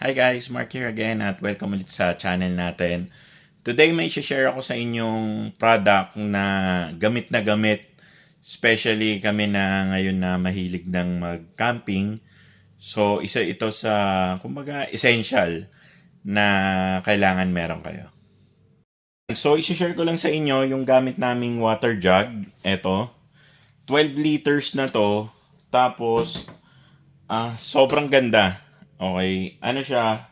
Hi guys, Mark here again at welcome ulit sa channel natin. Today may share ako sa inyong product na gamit, especially kami na ngayon na mahilig ng mag-camping. So isa ito sa kumbaga essential na kailangan meron kayo. So i-share ko lang sa inyo yung gamit naming water jug. Ito, 12 liters na to. Tapos sobrang ganda. Okay, ano siya,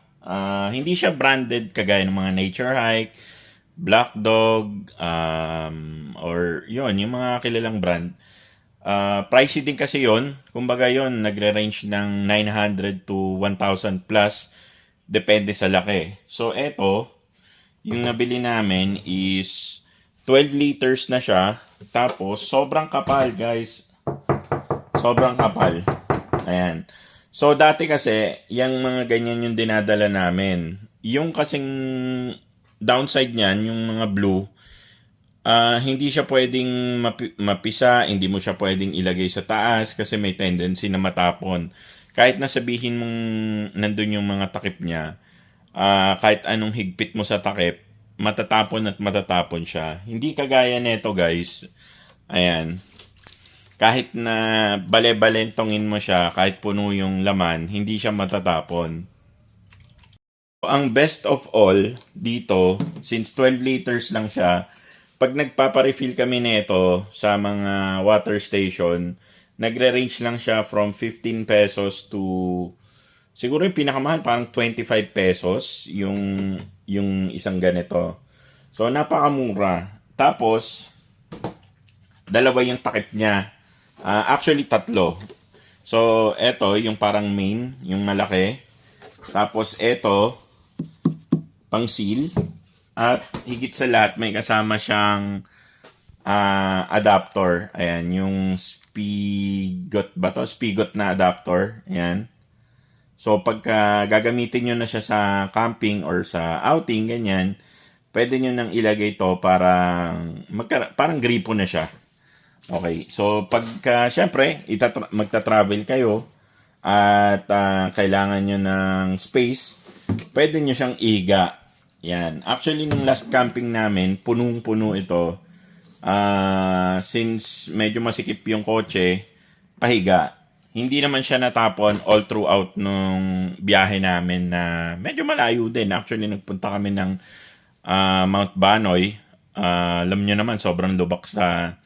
hindi siya branded kagaya ng mga Nature Hike, Black Dog, or yon yung mga kilalang brand. Pricey din kasi yon. Kumbaga yon nagre-range ng 900 to 1,000 plus. Depende sa laki. So, eto, yung nabili namin is 12 liters na siya. Tapos, sobrang kapal, guys. Sobrang kapal. Ayan. So, dati kasi, yung mga ganyan yung dinadala namin. Yung kasing downside niyan, yung mga blue, hindi siya pwedeng mapisa, hindi mo siya pwedeng ilagay sa taas kasi may tendency na matapon. Kahit nasabihin mong nandun yung mga takip niya, kahit anong higpit mo sa takip, matatapon at matatapon siya. Hindi kagaya nito, guys. Ayan. Kahit na bale-balentongin mo siya, kahit puno yung laman, hindi siya matatapon. Ang best of all dito, since 12 liters lang siya, pag nagpaparefill kami nito sa mga water station, nagre-range lang siya from 15 pesos to siguro yung pinakamahal parang 25 pesos yung isang ganito. So napakamura. Tapos dalawa yung takip niya. Actually, tatlo. So, eto, yung parang main, yung malaki. Tapos, eto, pang seal. At higit sa lahat, may kasama siyang adapter. Ayan, yung spigot ba to? Spigot na adapter. Ayan. So, pagka gagamitin nyo na siya sa camping or sa outing, ganyan, pwede nyo nang ilagay to parang gripo na siya. Okay, so pagka syempre magta-travel kayo at kailangan nyo ng space, pwede nyo siyang iga. Yan. Actually, nung last camping namin, punong-puno ito. Since medyo masikip yung kotse, pahiga. Hindi naman siya natapon all throughout nung biyahe namin na medyo malayo din. Actually, nagpunta kami ng Mount Banoy. Alam nyo naman, sobrang lubak sa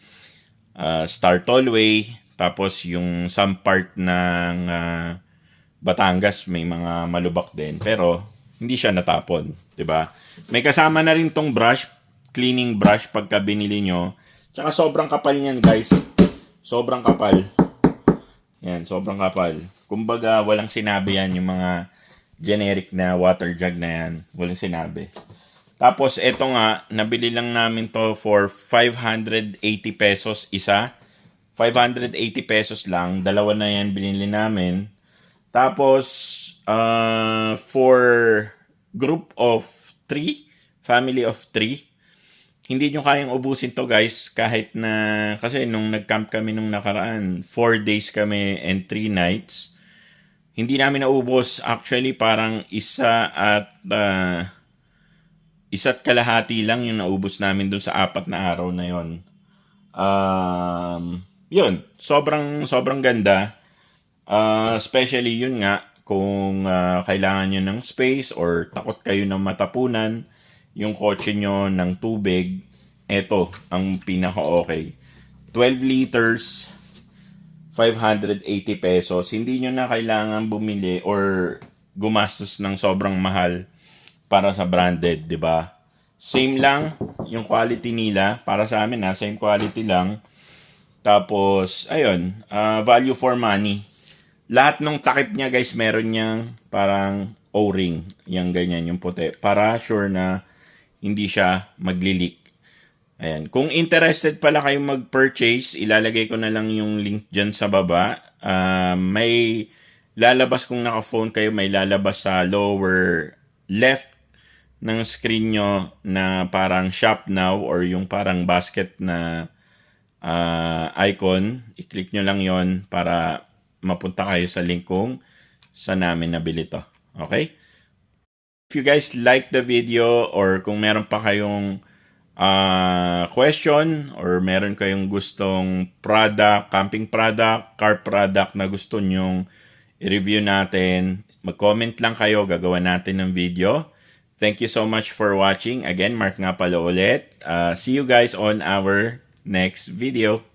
Star Tollway, tapos yung some part ng Batangas may mga malubak din, pero hindi siya natapon, 'di ba? May kasama na rin tong brush, cleaning brush pagka binili nyo. Tsaka sobrang kapal niyan, guys. Sobrang kapal. Yan, sobrang kapal. Kumbaga, walang sinabi yan yung mga generic na water jug na yan. Walang sinabi. Tapos, eto nga, nabili lang namin to for 580 pesos isa. 580 pesos lang. Dalawa na yan binili namin. Tapos, for group of 3, family of 3, hindi nyo kayang ubusin to, guys. Kahit na, kasi nung nag-camp kami nung nakaraan, 4 days kami and 3 nights. Hindi namin naubos. Actually, parang isa't kalahati lang yung naubos namin dun sa 4 na araw na yon. Yun, sobrang ganda. Especially yun nga, kung kailangan nyo ng space or takot kayo ng matapunan yung kotse nyo ng tubig, eto ang pinaka-okay. 12 liters, 580 pesos. Hindi nyo na kailangan bumili or gumastos ng sobrang mahal para sa branded, 'di ba? Same lang yung quality nila para sa amin, same quality lang. Tapos ayun, value for money. Lahat ng takip niya, guys, meron niyang parang O-ring, yung ganyan yung puti, para sure na hindi siya magli-leak. Ayan. Kung interested pala kayong mag-purchase, ilalagay ko na lang yung link dyan sa baba. May lalabas kung naka-phone kayo, may lalabas sa lower left ng screen nyo na parang shop now or yung parang basket na icon. I-click nyo lang yon para mapunta kayo sa link kung saan namin nabili to. Okay? If you guys like the video or kung meron pa kayong question or meron kayong gustong product, camping product, car product na gusto nyong i-review natin, mag-comment lang kayo, gagawa natin ng video. Thank you so much for watching. Again, Mark nga pala ulit. See you guys on our next video.